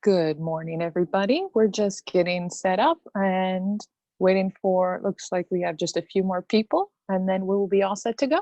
Good morning, everybody. We're just getting set up and waiting for, looks like we have just a few more people, and then we will be all set to go.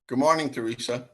Good morning, Teresa.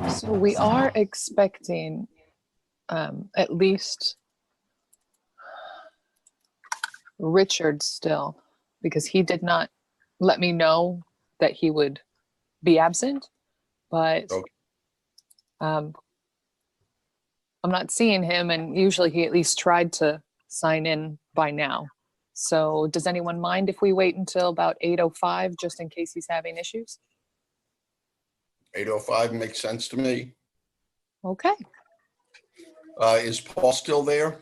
So we are expecting at least Richard still, because he did not let me know that he would be absent, but Okay. I'm not seeing him, and usually he at least tried to sign in by now. So does anyone mind if we wait until about 8:05 just in case he's having issues? 8:05 makes sense to me. Okay. Is Paul still there?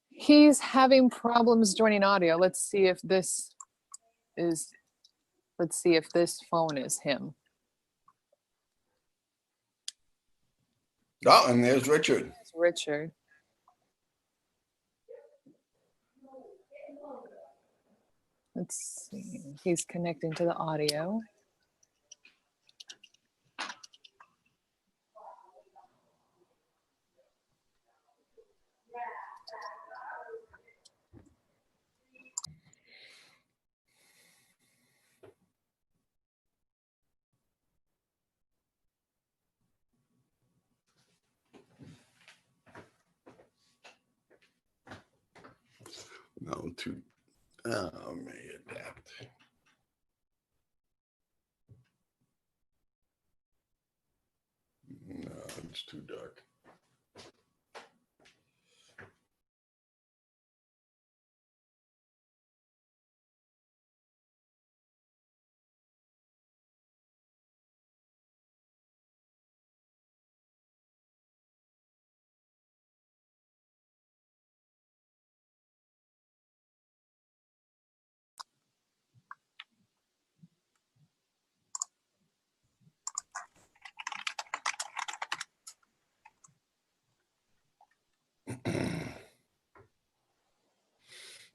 He's having problems joining audio. Let's see if this phone is him. Oh, and there's Richard. It's Richard. Let's see. He's connecting to the audio. No, may adapt. No, it's too dark.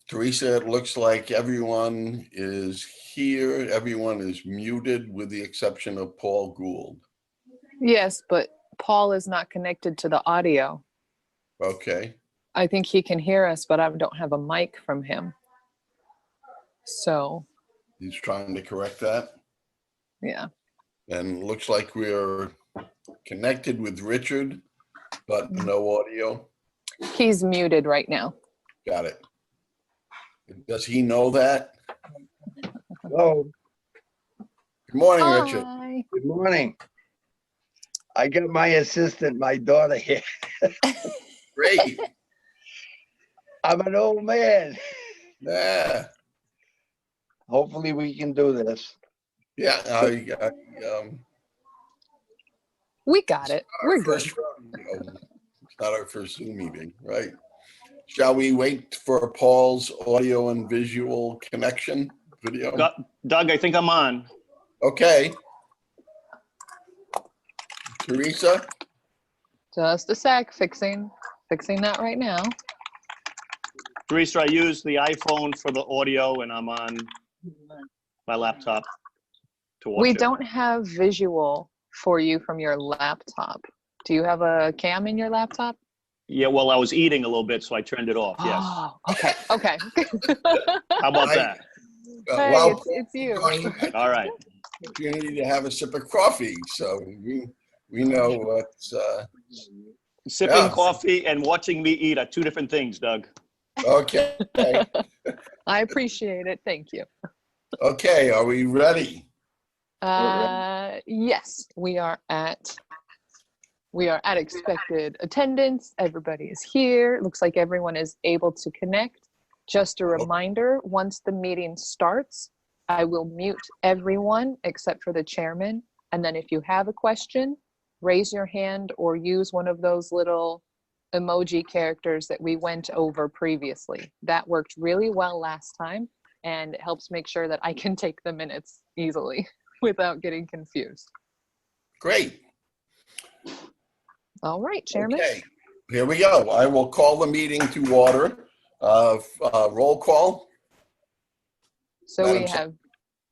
Teresa, it looks like everyone is here. Everyone is muted with the exception of Paul Gould. Yes, but Paul is not connected to the audio. Okay. I think he can hear us, but I don't have a mic from him. So. He's trying to correct that. Yeah. And looks like we're connected with Richard, but no audio. He's muted right now. Got it. Does he know that? Hello. Good morning, Hi. Richard. Good morning. I got my assistant, my daughter here. Great. I'm an old man. Yeah. Hopefully we can do this. Yeah, We got it. We're good. It's not our first Zoom meeting, right? Shall we wait for Paul's audio and visual connection video? Doug, I think I'm on. Okay. Teresa? Just a sec. Fixing that right now. Teresa, I use the iPhone for the audio and I'm on my laptop to watch We it. don't have visual for you from your laptop. Do you have a cam in your laptop? Yeah, well, I was eating a little bit, so I turned it off, yes. Oh, okay. Okay. How about that? Hey, Well, it's you. All right. opportunity to have a sip of coffee, so we know what's Sipping Yeah. coffee and watching me eat are two different things, Doug. okay. I appreciate it. Thank you. Okay, are we ready? Yes, we are at expected attendance. Everybody is here. Looks like everyone is able to connect. Just a reminder, once the meeting starts, I will mute everyone except for the chairman. And then if you have a question, raise your hand or use one of those little emoji characters that we went over previously. That worked really well last time, and it helps make sure that I can take the minutes easily without getting confused. Great. All right, Chairman. Okay, here we go. I will call the meeting to order. Roll call So we Madam Chair. have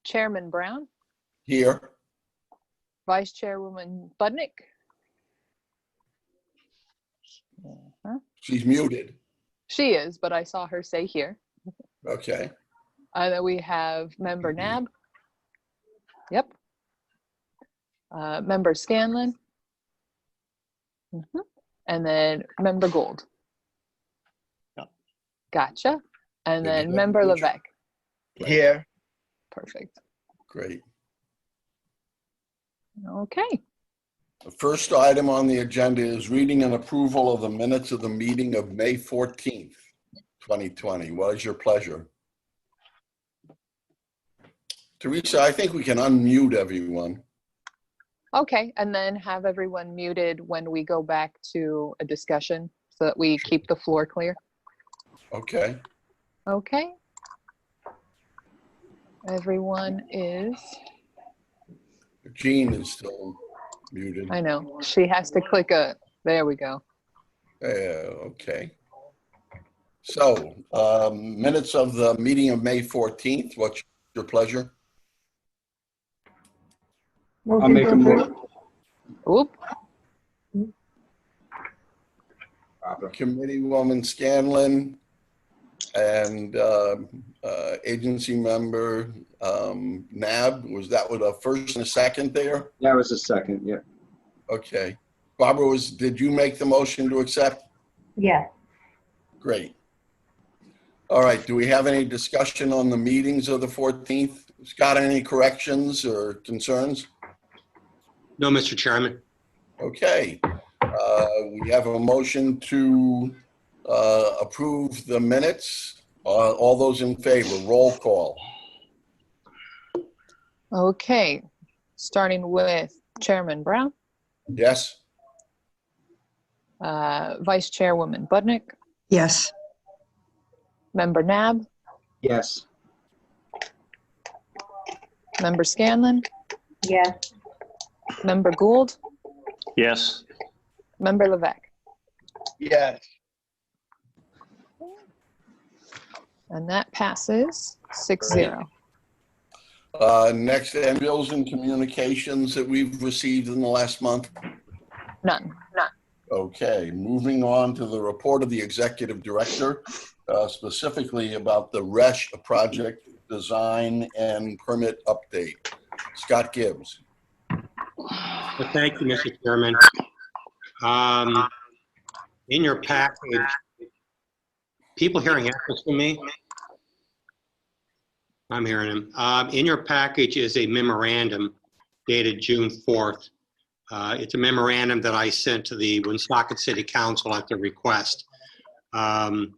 Chairman Brown, here. Vice Chairwoman Budnick. She's muted. She is, but I saw her say here. Okay. Then we have Member Nab. Yep. Member Scanlon. And then Member Gould. Yep. Gotcha. And Did you then have Member a Levesque. Here, Perfect. Great. Okay. The first item on the agenda is reading and approval of the minutes of the meeting of May 14th, 2020. What is your pleasure? Teresa, I think we can unmute everyone. Okay, and then have everyone muted when we go back to a discussion so that we keep the floor clear. Okay. Okay. Everyone is, Jean is still muted. I know, she has to click there we go. Okay. So, minutes of the meeting of May 14th. What's your pleasure? I'll make a motion. Oop, Committeewoman Scanlon and agency member Nab. Was that with a first and a second there? That was a second, yeah. Okay. Barbara, did you make the motion to accept? Yes. Great. All right. Do we have any discussion on the meetings of the 14th? Scott, any corrections or concerns? No, Mr. Chairman. Okay. We have a motion to approve the minutes. All those in favor, roll call. okay. Starting with Chairman Brown, Yes? Vice Chairwoman Budnick, Yes. Member Nab, Yes. Member Scanlon, Yes. Member Gould, Yes. Member Levesque. yes, And that passes 6-0. Next, and bills and communications that we've received in the last month. None. Okay, moving on to the report of the executive director, specifically about the RESH project design and permit update. Scott Gibbs. Well, thank you, Mr. Chairman. In your package, people hearing echoes from me? I'm hearing them. In your package is a memorandum dated June 4th. It's a memorandum that I sent to the Woonsocket City Council at their request. The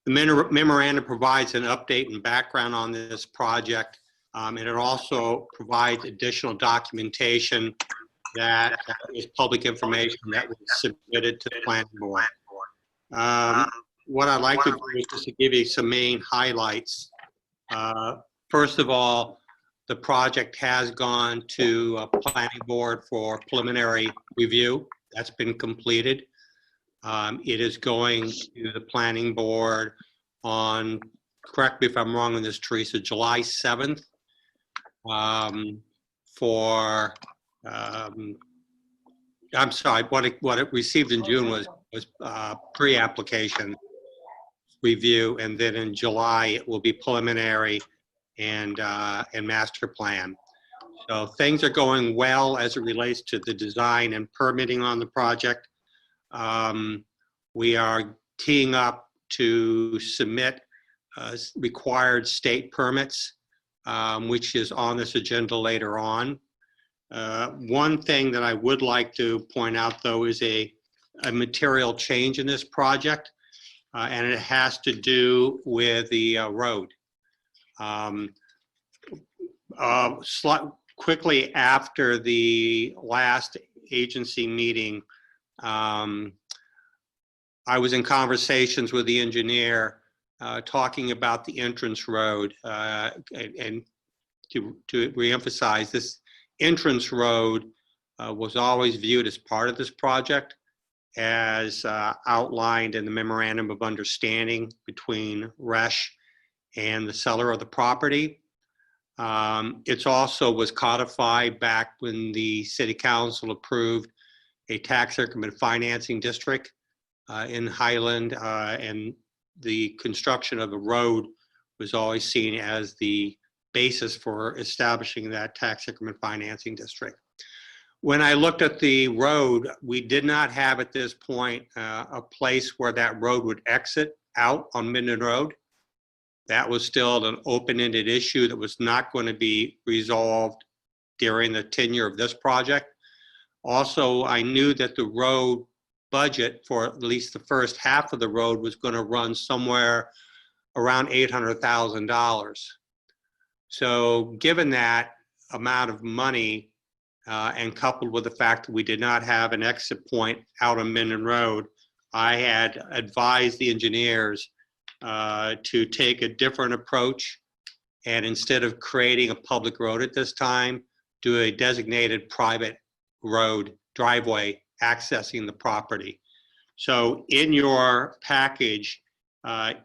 memorandum provides an update and background on this project. And it also provides additional documentation that is public information that was submitted to the planning board. What I'd like to do is just to give you some main highlights. First of all, the project has gone to a planning board for preliminary review. That's been completed. It is going to the planning board on, correct me if I'm wrong on this, Teresa, July 7th for, I'm sorry, what it received in June was pre-application review, and then in July it will be preliminary and master plan. So things are going well as it relates to the design and permitting on the project. We are teeing up to submit required state permits, which is on this agenda later on. One thing that I would like to point out, though, is a material change in this project, and it has to do with the road. Quickly after the last agency meeting, I was in conversations with the engineer talking about the entrance road, and to reemphasize, this entrance road was always viewed as part of this project, as outlined in the memorandum of understanding between RESH and the seller of the property. It's also was codified back when the city council approved a tax increment financing district in Highland, and the construction of the road was always seen as the basis for establishing that tax increment financing district. When I looked at the road, we did not have at this point a place where that road would exit out on Minden Road. That was still an open-ended issue that was not going to be resolved during the tenure of this project. Also, I knew that the road budget for at least the first half of the road was going to run somewhere around $800,000. So given that amount of money, and coupled with the fact that we did not have an exit point out on Minden Road, I had advised the engineers to take a different approach, and instead of creating a public road at this time, do a designated private road driveway accessing the property. So in your package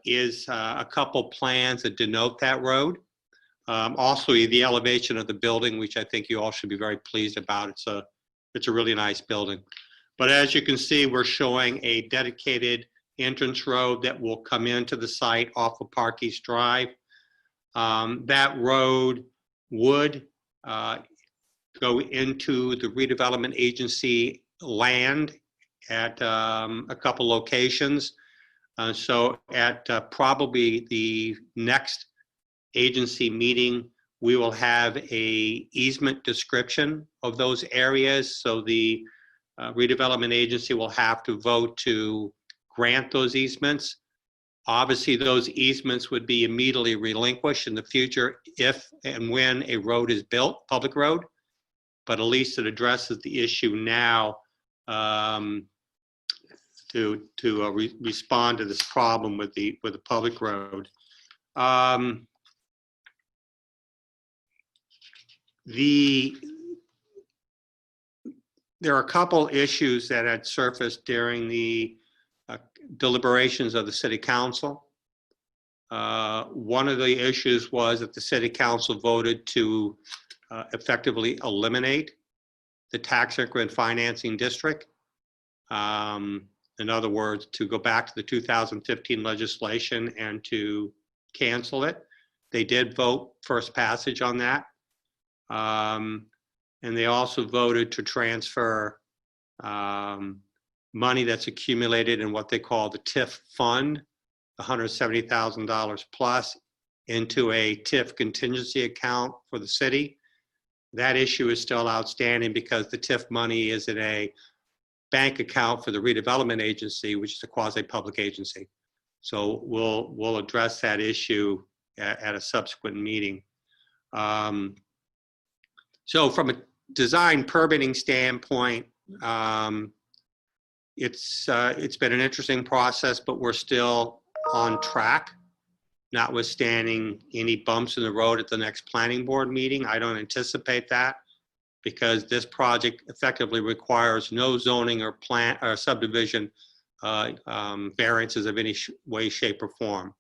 is a couple plans that denote that road. Also the elevation of the building, which I think you all should be very pleased about. It's a really nice building. But as you can see, we're showing a dedicated entrance road that will come into the site off of Park East Drive. That road would go into the redevelopment agency land at a couple locations. So at probably the next agency meeting, we will have a easement description of those areas. So the redevelopment agency will have to vote to grant those easements. Obviously, those easements would be immediately relinquished in the future if and when a road is built, public road, but at least it addresses the issue now to respond to this problem with the public road. There are a couple issues that had surfaced during the deliberations of the city council. One of the issues was that the city council voted to effectively eliminate the tax increment financing district. In other words, to go back to the 2015 legislation and to cancel it. They did vote first passage on that. And they also voted to transfer money that's accumulated in what they call the TIF fund, $170,000 plus, into a TIF contingency account for the city. That issue is still outstanding because the TIF money is in a bank account for the redevelopment agency, which is a quasi-public agency. So we'll address that issue at a subsequent meeting. So from a design permitting standpoint, it's been an interesting process, but we're still on track, notwithstanding any bumps in the road at the next planning board meeting. I don't anticipate that, because this project effectively requires no zoning or plan or subdivision variances of any way, shape, or form.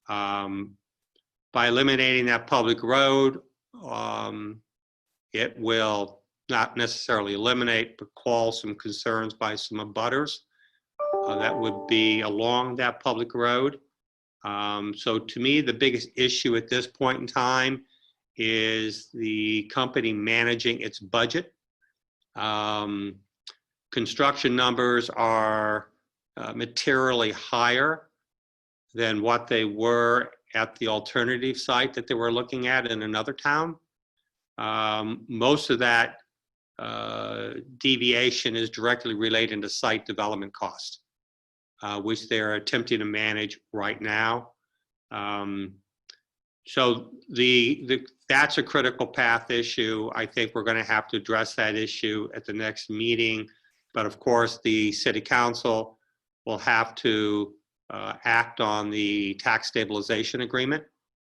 By eliminating that public road, it will not necessarily eliminate, but quell some concerns by some abutters that would be along that public road. So to me, the biggest issue at this point in time is the company managing its budget. Construction numbers are materially higher than what they were at the alternative site that they were looking at in another town. Most of that deviation is directly related to site development cost, which they're attempting to manage right now. So that's a critical path issue. I think we're going to have to address that issue at the next meeting. But of course, the city council will have to act on the tax stabilization agreement,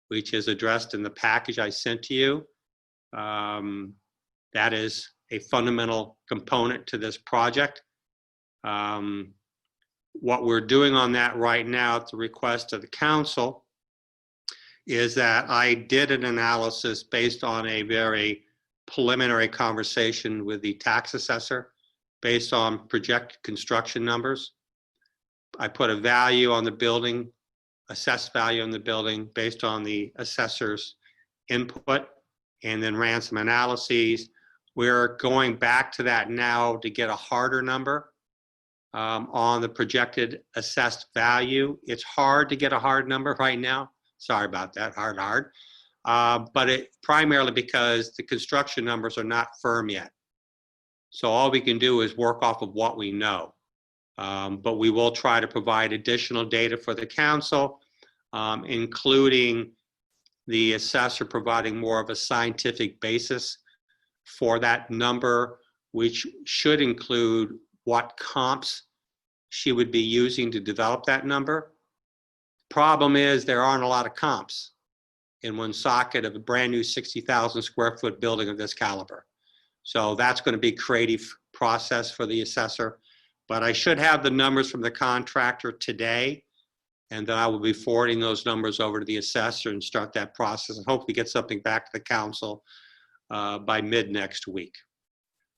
which is addressed in the package I sent to you. That is a fundamental component to this project. What we're doing on that right now at the request of the council is that I did an analysis based on a very preliminary conversation with the tax assessor based on projected construction numbers. I put a value on the building, assessed value on the building based on the assessor's input, and then ran some analyses. We're going back to that now to get a harder number on the projected assessed value. It's hard to get a hard number right now. Sorry about that, hard. But it primarily because the construction numbers are not firm yet. So all we can do is work off of what we know. But we will try to provide additional data for the council, including the assessor providing more of a scientific basis for that number, which should include what comps she would be using to develop that number. Problem is there aren't a lot of comps in Woonsocket of a brand new 60,000 square foot building of this caliber. So that's going to be a creative process for the assessor. But I should have the numbers from the contractor today, and then I will be forwarding those numbers over to the assessor and start that process and hopefully get something back to the council by mid next week.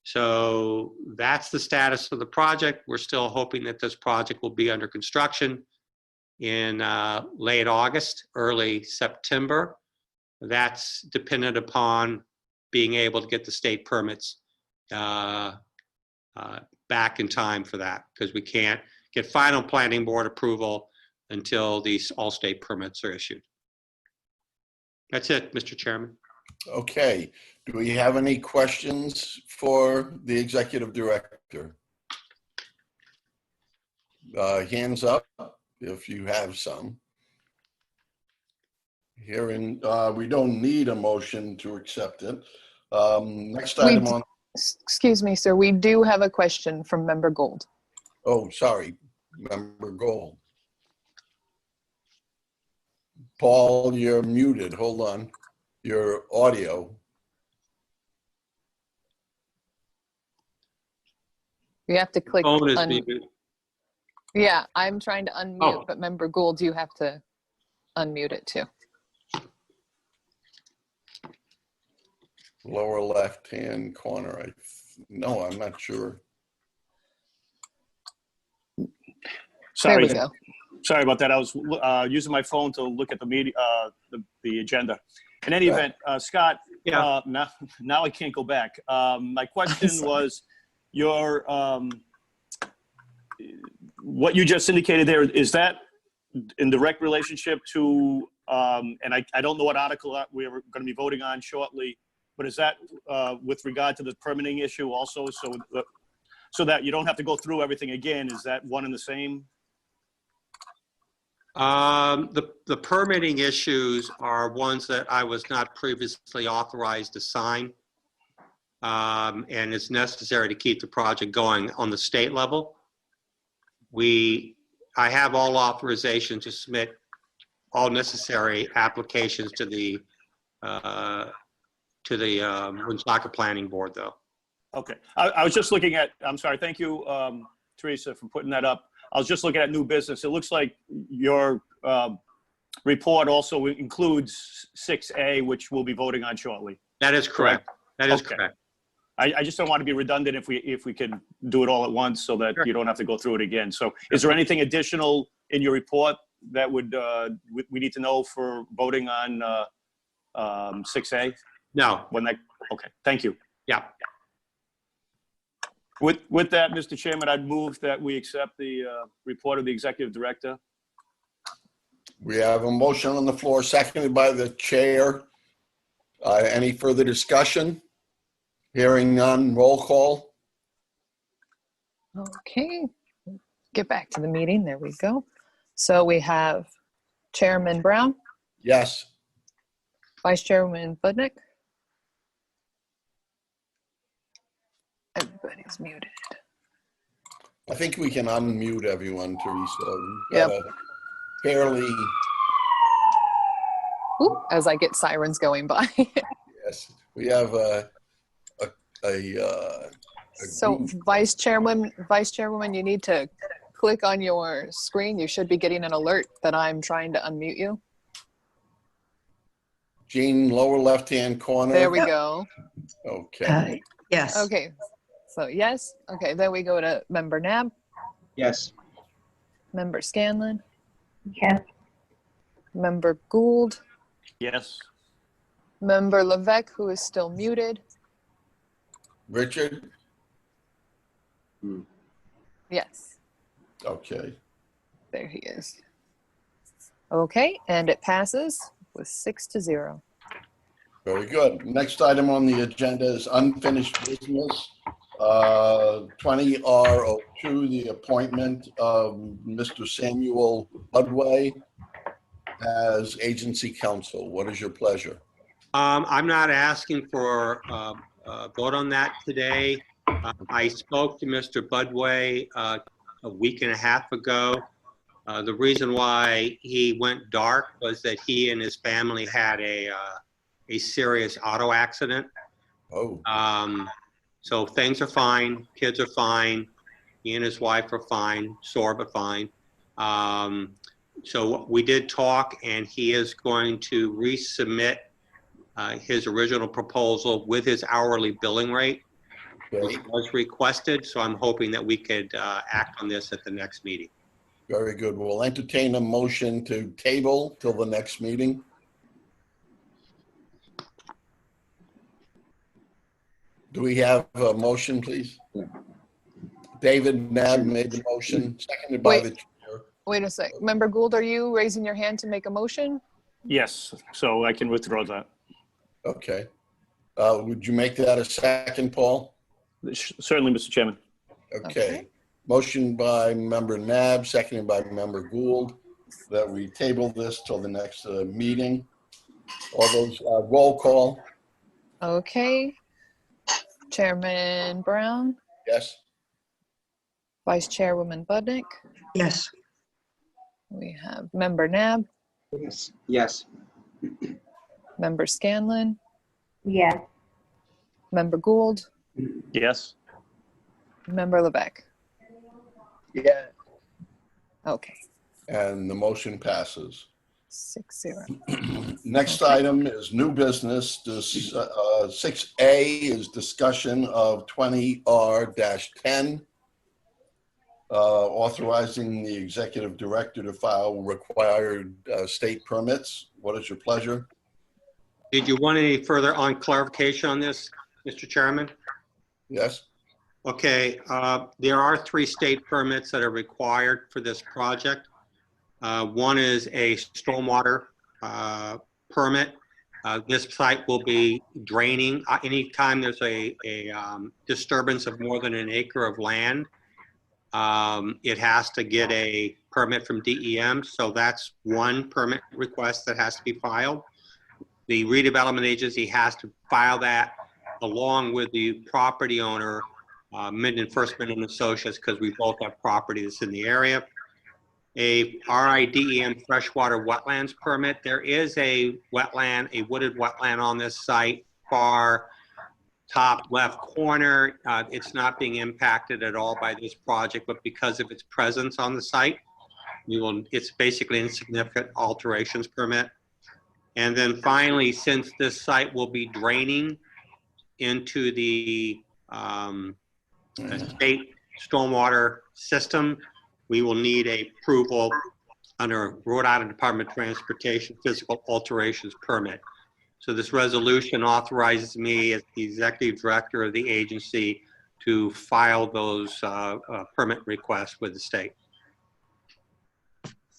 So that's the status of the project. We're still hoping that this project will be under construction in late August, early September. That's dependent upon being able to get the state permits back in time for that, because we can't get final planning board approval until these all state permits are issued. That's it, Mr. Chairman. Okay. Do we have any questions for the executive director? Hands up if you have some. Hearing, we don't need a motion to accept it. Next item on. Excuse me, sir. We do have a question from Member Gold. Oh, sorry, Member Gold. Paul, you're muted. Hold on. Your audio. You have to click Phone is on. muted. Yeah, I'm trying to unmute, Oh. but Member Gold, you have to unmute it too. Lower left-hand corner. No, I'm not sure. There Sorry, we go. sorry about that. I was using my phone to look at the media, the agenda. In any event, Scott, Yeah. now I can't go back. My question was, your what you just indicated there, is that in direct relationship to, and I don't know what article we're going to be voting on shortly, but is that with regard to the permitting issue also, so that you don't have to go through everything again? Is that one and the same? The permitting issues are ones that I was not previously authorized to sign. And it's necessary to keep the project going on the state level. I have all authorization to submit all necessary applications to the Woonsocket Planning Board, though. Okay. I was just looking at, I'm sorry, thank you, Teresa, for putting that up. I was just looking at new business. It looks like your report also includes 6A, which we'll be voting on shortly. That is correct. That is Okay. correct. I just don't want to be redundant if we can do it all at once so that Sure. you don't have to go through it again. So is there anything additional in your report that would we need to know for voting on 6A? No. Okay, thank you. Yeah. With that, Mr. Chairman, I'd move that we accept the report of the executive director. We have a motion on the floor, seconded by the chair. Any further discussion? Hearing none, roll call. Okay, get back to the meeting. There we go. So we have Chairman Brown, Yes. Vice Chairman Budnick. Everybody's muted. I think we can unmute everyone, Teresa. We've Yep. got a fairly, Oop, as I get sirens going by. yes, we have a So group. Vice Chairwoman, you need to click on your screen. You should be getting an alert that I'm trying to unmute you. Jean, lower left-hand corner. There we go. Okay. Yes. Okay, so yes. Okay, then we go to Member Nab, Yes. Member Scanlon, Yes. Member Gould, Yes. Member Levesque, who is still muted. Richard? Yes, Okay. there he is. Okay, and it passes with 6-0. Very good. Next item on the agenda is unfinished business. 20R02, the appointment of Mr. Samuel Budway as agency counsel. What is your pleasure? I'm not asking for a vote on that today. I spoke to Mr. Budway a week and a half ago. The reason why he went dark was that he and his family had a serious auto accident. Oh, So things are fine, kids are fine, he and his wife are fine, sore but fine. So we did talk, and he is going to resubmit his original proposal with his hourly billing rate, which okay. was requested. So I'm hoping that we could act on this at the next meeting. Very good. We'll entertain a motion to table till the next meeting. Do we have a motion, please? Yeah. David Nab made the motion, seconded by Wait. the chair. Wait a sec. Member Gould, are you raising your hand to make a motion? Yes, so I can withdraw that. Okay. Would you make that a second, Paul? Certainly, Mr. Chairman. Okay. Motion by member Nab, seconded by member Gould, that we table this till the next meeting. All those, roll call, Okay. Chairman Brown, yes? Vice Chairwoman Budnick. Yes. We have Member Nab, Yes. Yes. Member Scanlon, Yes. Member Gould, Yes. Member Levesque. Yeah. Okay, And the motion passes. 6-0. Next item is new business. 6A is discussion of 20R-10, authorizing the executive director to file required state permits. What is your pleasure? Did you want any further clarification on this, Mr. Chairman? Yes? Okay, there are 3 state permits that are required for this project. One is a stormwater permit. This site will be draining anytime there's a disturbance of more than an acre of land. it has to get a permit from DEM, so that's one permit request that has to be filed. The redevelopment agency has to file that along with the property owner, First Midland Associates, because we both have property that's in the area. A RIDEM freshwater wetlands permit. There is a wetland, a wooded wetland on this site, far top left corner. It's not being impacted at all by this project, but because of its presence on the site, it's basically an insignificant alterations permit. And then finally, since this site will be draining into the state stormwater system, we will need a approval under Rhode Island Department of Transportation Physical Alterations Permit. So this resolution authorizes me as the executive director of the agency to file those permit requests with the state.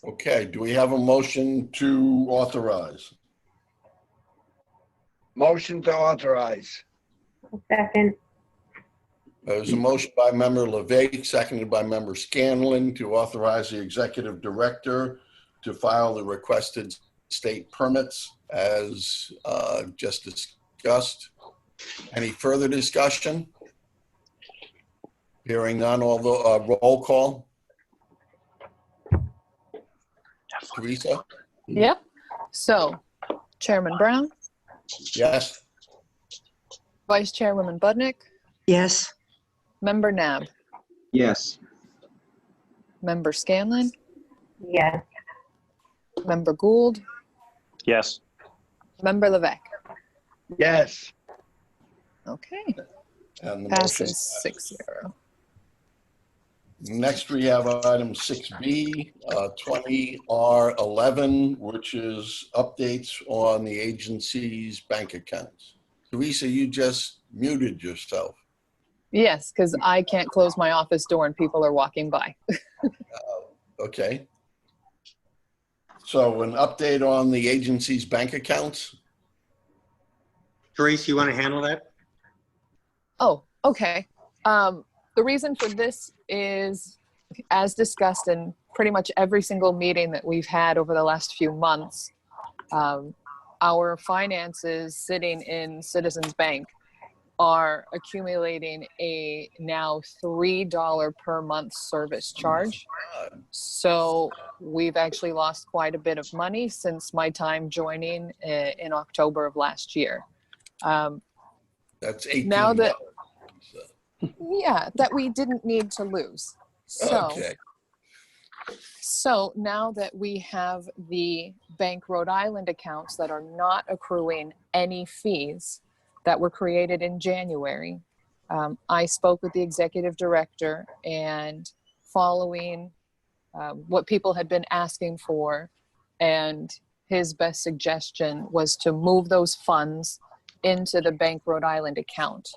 Okay, do we have a motion to authorize? Motion to authorize. Second. There's a motion by member LeVake, seconded by member Scanlon, to authorize the executive director to file the requested state permits as just discussed. Any further discussion? Hearing none, all the roll call. Teresa? Yep. So Chairman Brown, Yes. Vice Chairwoman Budnick, Yes. Member Nab, Yes. Member Scanlon, Yes. Member Gould, Yes. Member Levesque. Yes. Okay, And the motion passes 6-0. Next, we have item 6B, 20R11, which is updates on the agency's bank accounts. Teresa, you just muted yourself. Yes, because I can't close my office door and people are walking by. Okay. So an update on the agency's bank accounts? Teresa, you want to handle that? Oh, okay. The reason for this is, as discussed in pretty much every single meeting that we've had over the last few months, our finances sitting in Citizens Bank are accumulating a now $3 per month service charge. So we've actually lost quite a bit of money since my time joining in October of last year. That's $18. Now that, yeah, that we didn't need to lose. Okay. So now that we have the Bank Rhode Island accounts that are not accruing any fees that were created in January, I spoke with the executive director, and following what people had been asking for, and his best suggestion was to move those funds into the Bank Rhode Island account.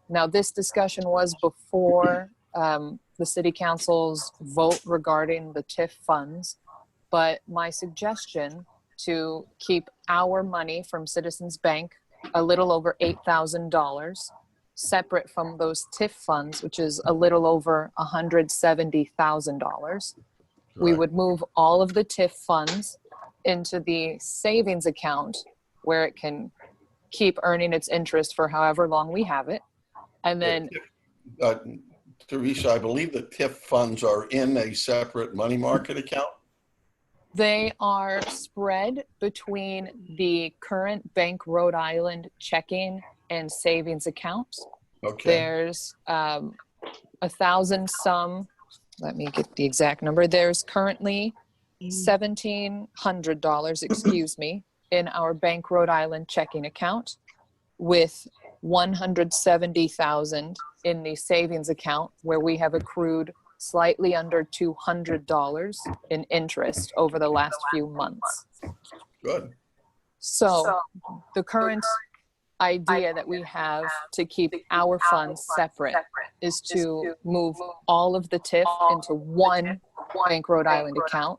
Now, this discussion was before the city council's vote regarding the TIF funds, but my suggestion to keep our money from Citizens Bank, a little over $8,000, separate from those TIF funds, which is a little over $170,000. We would move all of the TIF funds into the savings account where it can keep earning its interest for however long we have it. And then, Teresa, I believe the TIF funds are in a separate money market account. they are spread between the current Bank Rhode Island checking and savings accounts. Okay. There's 1,000 some, let me get the exact number. There's currently $1,700, excuse me, in our Bank Rhode Island checking account, with 170,000 in the savings account, where we have accrued slightly under $200 in interest over the last few months. Good. So the current idea that we have to keep our funds separate is to move all of the TIF into one Bank Rhode Island account,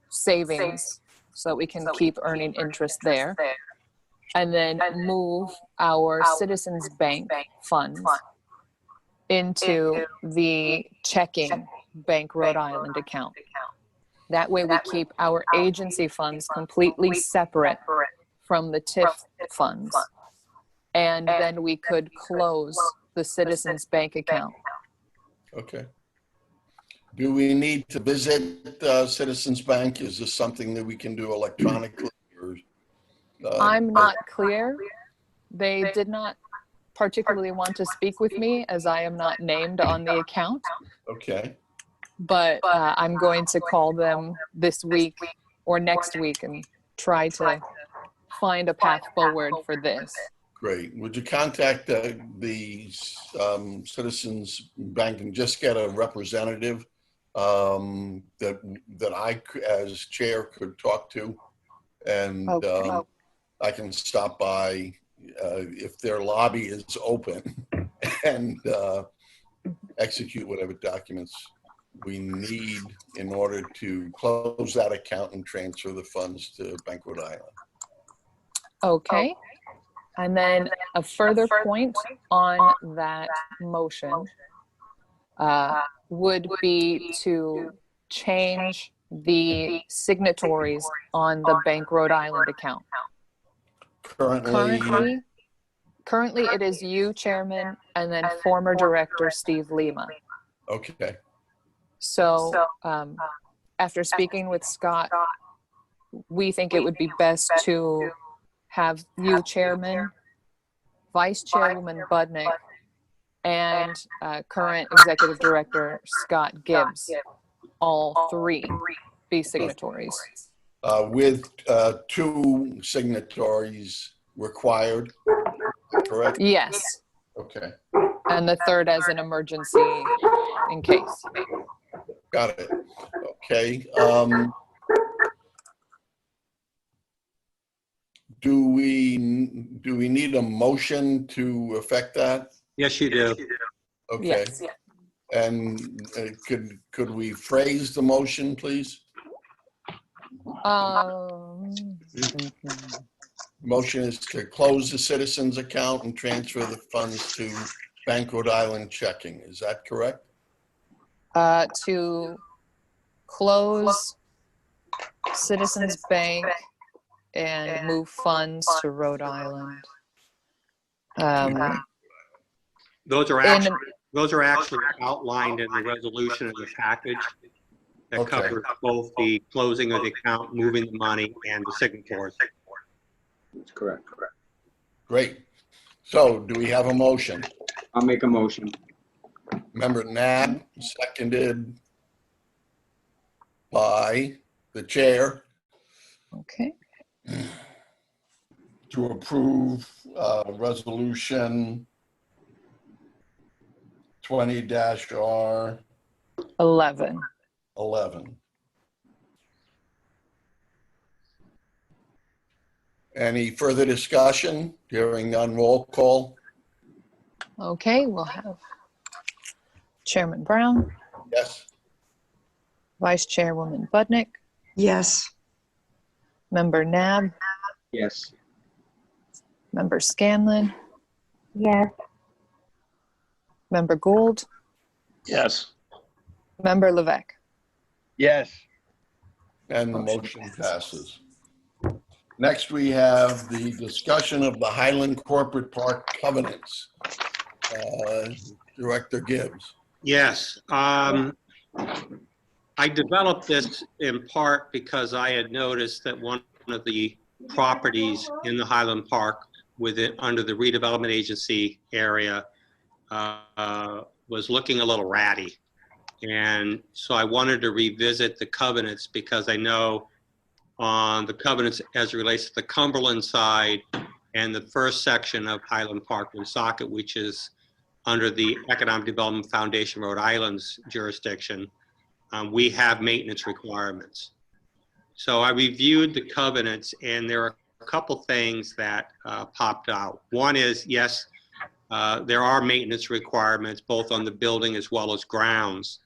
savings, so that we can keep earning interest there, and then move our Citizens Bank funds into the checking Bank Rhode Island account. That way we keep our agency funds completely separate from the TIF funds. And then we could close the Citizens Bank account. Okay. Do we need to visit Citizens Bank? Is this something that we can do electronically? Or, I'm not clear. They did not particularly want to speak with me as I am not named on the account, Okay, but I'm going to call them this week or next week and try to find a path forward for this. great. Would you contact the Citizens Bank and just get a representative that I, as chair, could talk to? And Okay. I can stop by if their lobby is open and execute whatever documents we need in order to close that account and transfer the funds to Bank Rhode Island. Okay. And then a further point on that motion would be to change the signatories on the Bank Rhode Island account. Currently it is you, Chairman, and then former Director Steve Lima. Okay, So after speaking with Scott, we think it would be best to have you, Chairman, Vice Chairwoman Budnick, and current Executive Director Scott Gibbs, all three be signatories. with 2 signatories required, correct? Yes, Okay, and the third as an emergency in case. got it. Okay. Do we need a motion to affect that? Yes, you do. Okay. Yes. And could we phrase the motion, please? Motion is to close the Citizens account and transfer the funds to Bank Rhode Island checking. Is that correct? To close Citizens Bank and move funds to Rhode Island. Those are In- actually outlined in the resolution of the package that Okay. covers both the closing of the account, moving the money, and the signatories. That's correct. Great. So do we have a motion? I'll make a motion. Member Nab, seconded by the chair, Okay. to approve resolution 20-R11. 11. Any further discussion? Hearing none, roll call. Okay, we'll have Chairman Brown, Yes. Vice Chairwoman Budnick, Yes. Member Nab, Yes. Member Scanlon, Yes. Member Gould, Yes. Member Levesque. Yes. And the motion passes. Next, we have the discussion of the Highland Corporate Park covenants. Director Gibbs. Yes. I developed this in part because I had noticed that one of the properties in the Highland Park under the redevelopment agency area was looking a little ratty. And so I wanted to revisit the covenants because I know on the covenants as it relates to the Cumberland side and the first section of Highland Park, Woonsocket, which is under the Economic Development Foundation Rhode Island's jurisdiction, we have maintenance requirements. So I reviewed the covenants and there are a couple things that popped out. One is, yes, there are maintenance requirements both on the building as well as grounds.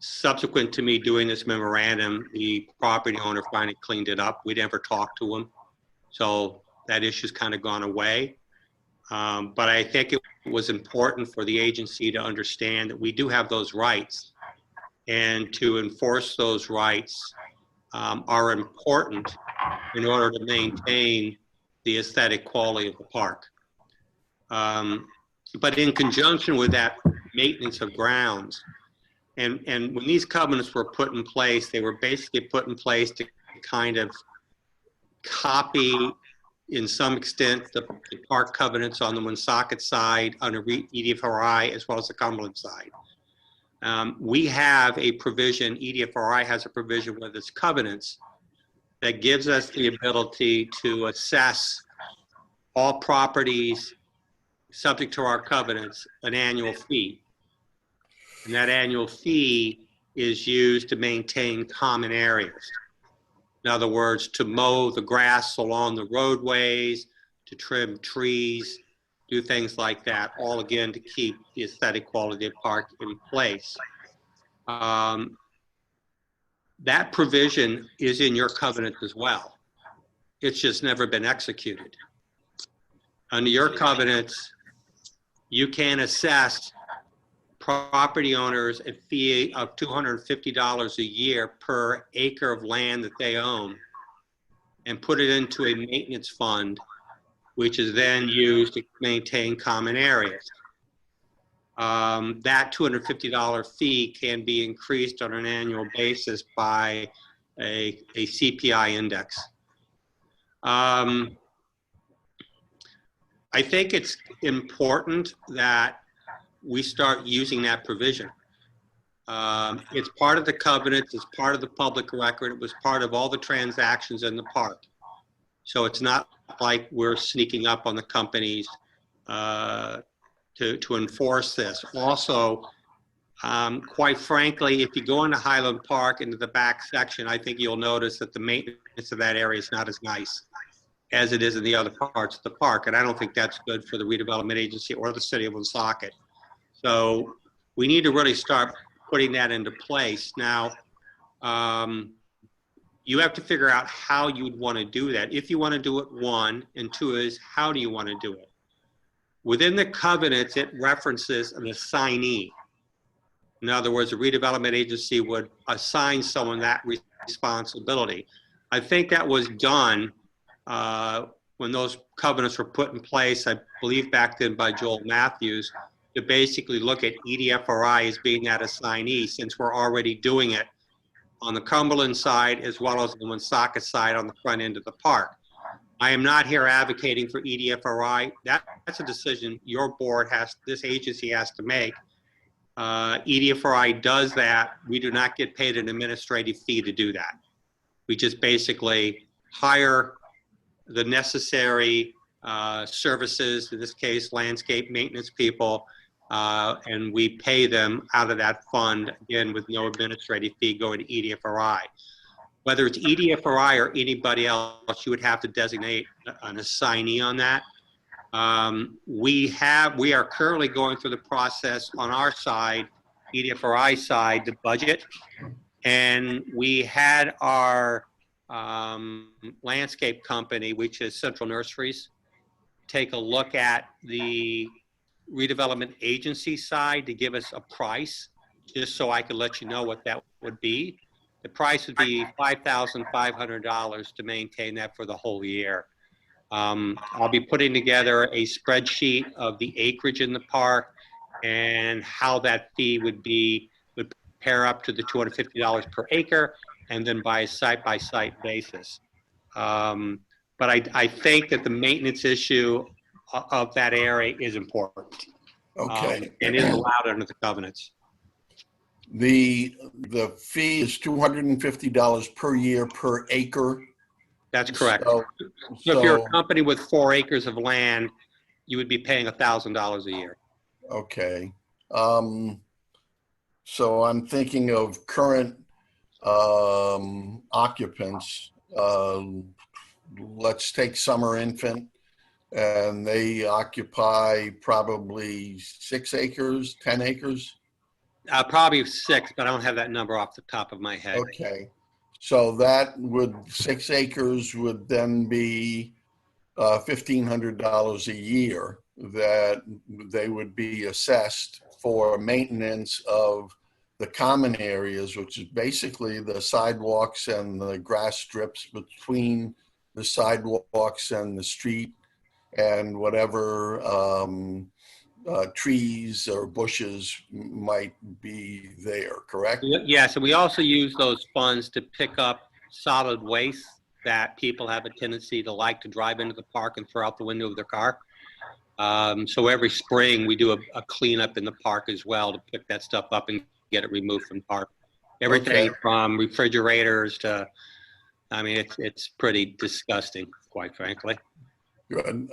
Subsequent to me doing this memorandum, the property owner finally cleaned it up. We never talked to him. So that issue's kind of gone away. But I think it was important for the agency to understand that we do have those rights, and to enforce those rights are important in order to maintain the aesthetic quality of the park. But in conjunction with that maintenance of grounds, and when these covenants were put in place, they were basically put in place to kind of copy, in some extent, the park covenants on the Woonsocket side, under EDFRI, as well as the Cumberland side. We have a provision, EDFRI has a provision with its covenants that gives us the ability to assess all properties subject to our covenants an annual fee. And that annual fee is used to maintain common areas. In other words, to mow the grass along the roadways, to trim trees, do things like that, all again to keep the aesthetic quality of the park in place. That provision is in your covenant as well. It's just never been executed. Under your covenants, you can assess property owners a fee of $250 a year per acre of land that they own, and put it into a maintenance fund, which is then used to maintain common areas. That $250 fee can be increased on an annual basis by a CPI index. I think it's important that we start using that provision. It's part of the covenants, it's part of the public record, it was part of all the transactions in the park. So it's not like we're sneaking up on the companies to enforce this. Also, quite frankly, if you go into Highland Park, into the back section, I think you'll notice that the maintenance of that area is not as nice as it is in the other parts of the park. And I don't think that's good for the redevelopment agency or the city of Woonsocket. So we need to really start putting that into place. Now, you have to figure out how you'd want to do that. If you want to do it, one, and two is, how do you want to do it? Within the covenants, it references an assignee. In other words, a redevelopment agency would assign someone that responsibility. I think that was done when those covenants were put in place, I believe back then by Joel Matthews, to basically look at EDFRI as being that assignee, since we're already doing it on the Cumberland side as well as the Woonsocket side on the front end of the park. I am not here advocating for EDFRI. That's a decision your board has, this agency has to make. EDFRI does that. We do not get paid an administrative fee to do that. We just basically hire the necessary services, in this case, landscape maintenance people, and we pay them out of that fund, again, with no administrative fee going to EDFRI. Whether it's EDFRI or anybody else, you would have to designate an assignee on that. We are currently going through the process on our side, EDFRI side, the budget, and we had our landscape company, which is Central Nurseries, take a look at the redevelopment agency side to give us a price, just so I could let you know what that would be. The price would be $5,500 to maintain that for the whole year. I'll be putting together a spreadsheet of the acreage in the park and how that fee would pair up to the $250 per acre, and then by a site-by-site basis. But I think that the maintenance issue of that area is important. Okay. And is allowed under the covenants. The fee is $250 per year per acre. That's correct. So if you're a company with 4 acres of land, you would be paying $1,000 a year. Okay. So I'm thinking of current occupants. Let's take Summer Infant, and they occupy probably 6 acres, 10 acres. Probably 6, but I don't have that number off the top of my head. Okay. So that would, 6 acres would then be $1,500 a year. that they would be assessed for maintenance of the common areas, which is basically the sidewalks and the grass strips between the sidewalks and the street, and whatever trees or bushes might be there, correct? Yeah, so we also use those funds to pick up solid waste that people have a tendency to like to drive into the park and throw out the window of their car. So every spring we do a cleanup in the park as well to pick that stuff up and get it removed from the park. Everything Okay. from refrigerators to, I mean, it's pretty disgusting, quite frankly. Good.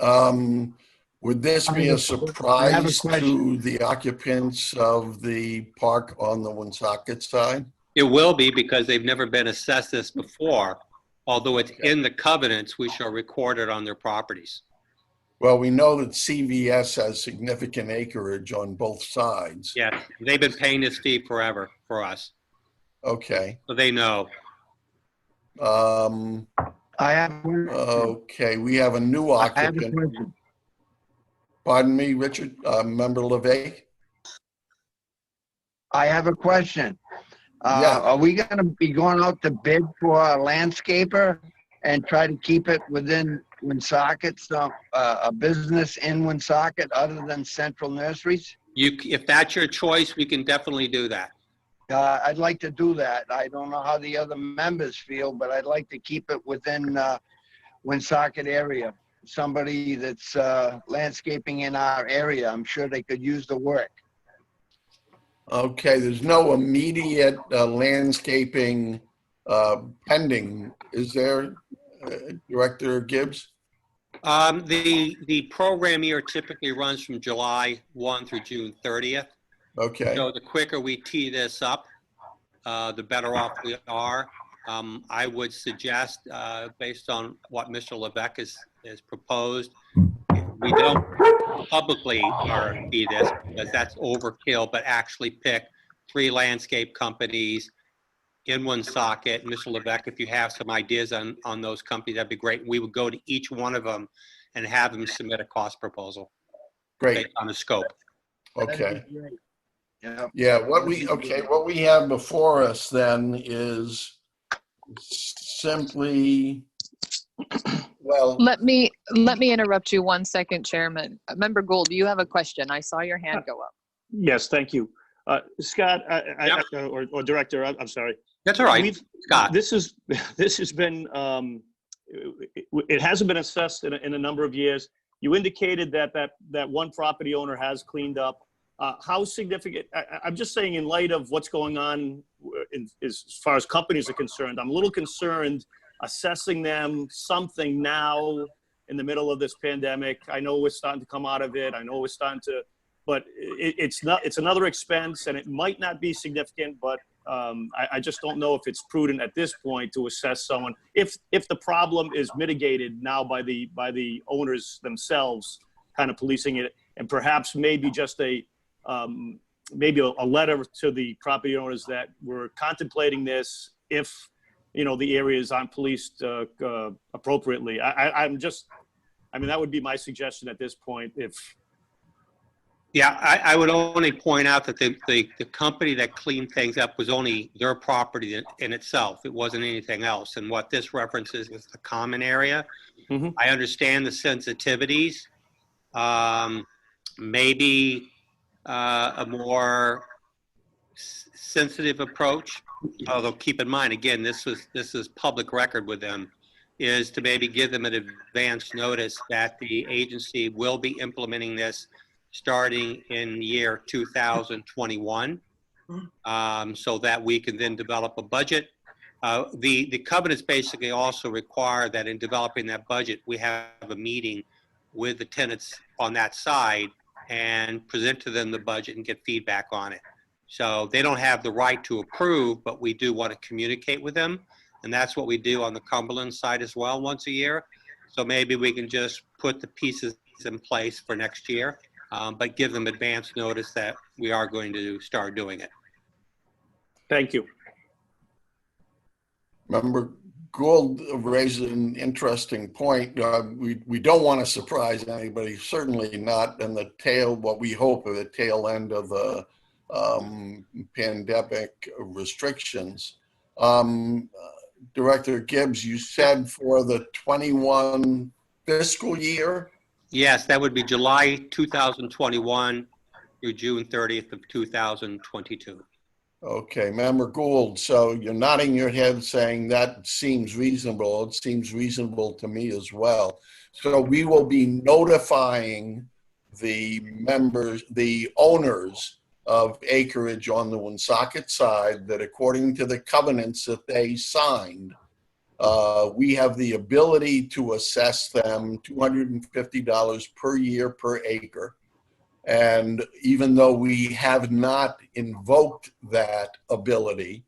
Would this be a surprise to the occupants of the park on the Woonsocket side? It will be, because they've never been assessed this before. Although it's in the covenants, we shall record it on their properties. Well, we know that CVS has significant acreage on both sides. Yeah, they've been paying this fee forever for us, Okay. so they know. Um, I have, okay, we have a new I have a occupant. question. Pardon me, Richard, Member LeVey? I have a question. Yeah. Are we gonna be going out to bid for a landscaper and try to keep it within Woonsocket, so a business in Woonsocket other than Central Nurseries? If that's your choice, we can definitely do that. I'd like to do that. I don't know how the other members feel, but I'd like to keep it within Woonsocket area. Somebody that's landscaping in our area, I'm sure they could use the work. Okay, there's no immediate landscaping pending, is there, Director Gibbs? The program year typically runs from July 1 through June 30th. Okay, So the quicker we tee this up, the better off we are. I would suggest, based on what Mr. Levesque has proposed, we don't publicly RFP this, because that's overkill, but actually pick 3 landscape companies in Woonsocket. Mr. Levesque, if you have some ideas on those companies, that'd be great. We would go to each one of them and have them submit a cost proposal great, based on the scope. okay. Yeah. Yeah, what we have before us then is simply, well, Let me interrupt you 1 second, Chairman. Member Gould, you have a question. I saw your hand go up. Yes, thank you. Scott, Yep. or Director, I'm sorry. That's all right, We've- Scott. This has been, it hasn't been assessed in a number of years. You indicated that one property owner has cleaned up. How significant, I'm just saying, in light of what's going on as far as companies are concerned, I'm a little concerned assessing them something now in the middle of this pandemic. I know we're starting to come out of it. I know we're starting to, but it's another expense, and it might not be significant, but I just don't know if it's prudent at this point to assess someone if the problem is mitigated now by the owners themselves, kind of policing it, and perhaps maybe just a letter to the property owners that we're contemplating this if the areas aren't policed appropriately. I mean, that would be my suggestion at this point. Yeah, I would only point out that the company that cleaned things up was only their property in itself. It wasn't anything else. And what this references is the common area. Mhm. I understand the sensitivities. Maybe a more sensitive approach, although keep in mind, again, this is public record with them, is to maybe give them an advance notice that the agency will be implementing this starting in year 2021, so that we can then develop a budget. The covenants basically also require that in developing that budget, we have a meeting with the tenants on that side and present to them the budget and get feedback on it. So they don't have the right to approve, but we do want to communicate with them. And that's what we do on the Cumberland side as well once a year. So maybe we can just put the pieces in place for next year, but give them advance notice that we are going to start doing it. Thank you. Member Gould raised an interesting point. We don't want to surprise anybody, certainly not in the tail, what we hope are the tail end of the pandemic restrictions. Director Gibbs, you said for the 21 fiscal year? Yes, that would be July 2021 through June 30th of 2022. Okay, Member Gould, so you're nodding your head saying that seems reasonable. It seems reasonable to me as well. So we will be notifying the members, the owners of acreage on the Woonsocket side that according to the covenants that they signed, we have the ability to assess them $250 per year per acre. And even though we have not invoked that ability,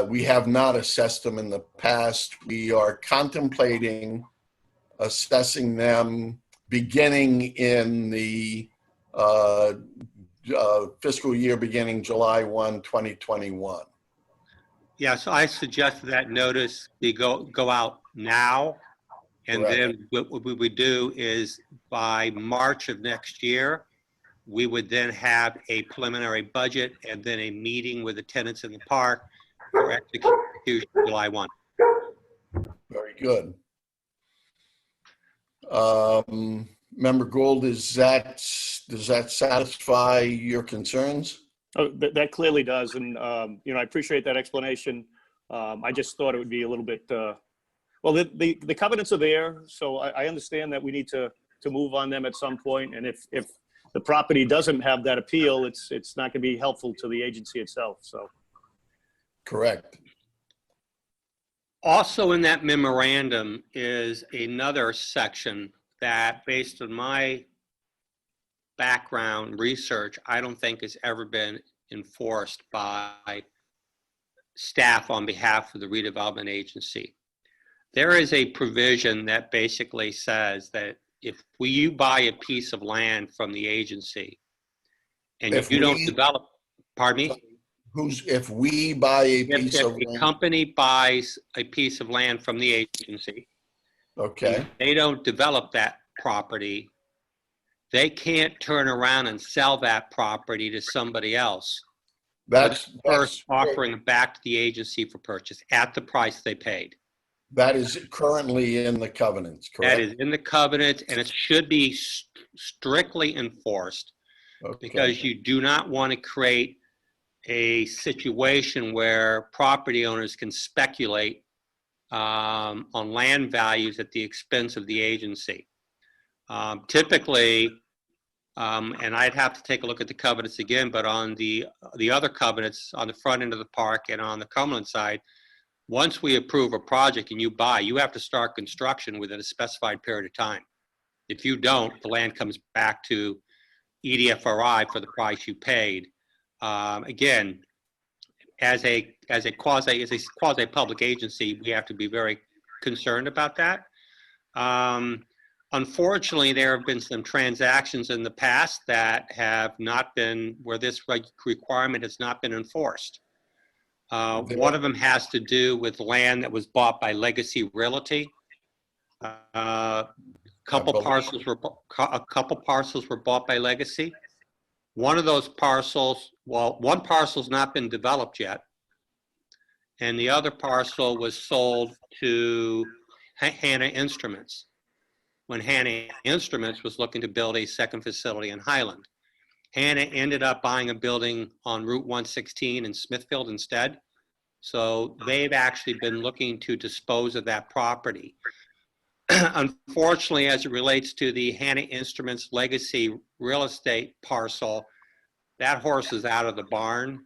we have not assessed them in the past. We are contemplating assessing them beginning in the fiscal year beginning July 1, 2021. Yeah, so I suggest that notice be go out now. And Correct. then what we would do is by March of next year, we would then have a preliminary budget and then a meeting with the tenants in the park for execution July 1. Very good. Member Gould, does that satisfy your concerns? Oh, that clearly does. And, I appreciate that explanation. I just thought it would be a little bit, well, the covenants are there. So I understand that we need to move on them at some point. And if the property doesn't have that appeal, it's not going to be helpful to the agency itself. So. Correct. Also in that memorandum is another section that, based on my background research, I don't think has ever been enforced by staff on behalf of the redevelopment agency. There is a provision that basically says that if you buy a piece of land from the agency and If you don't we- develop, pardon me? If we buy a If piece of a land, company buys a piece of land from the agency, okay, they don't develop that property, they can't turn around and sell that property to somebody else. that's First offering it back to the agency for purchase at the price they paid. that is currently in the covenants, That correct? is in the covenant, and it should be strictly enforced Okay. because you do not want to create a situation where property owners can speculate on land values at the expense of the agency. Typically, and I'd have to take a look at the covenants again, but on the other covenants on the front end of the park and on the Cumberland side, once we approve a project and you buy, you have to start construction within a specified period of time. If you don't, the land comes back to EDFRI for the price you paid. Again, as a quasi public agency, we have to be very concerned about that. Unfortunately, there have been some transactions in the past that have not been, where this requirement has not been enforced. One of them has to do with land that was bought by Legacy Realty. A couple parcels were bought by Legacy. One of those parcels, well, one parcel's not been developed yet, and the other parcel was sold to Hanna Instruments when Hanna Instruments was looking to build a second facility in Highland. Hanna ended up buying a building on Route 116 in Smithfield instead. So they've actually been looking to dispose of that property. Unfortunately, as it relates to the Hanna Instruments Legacy real estate parcel, that horse is out of the barn.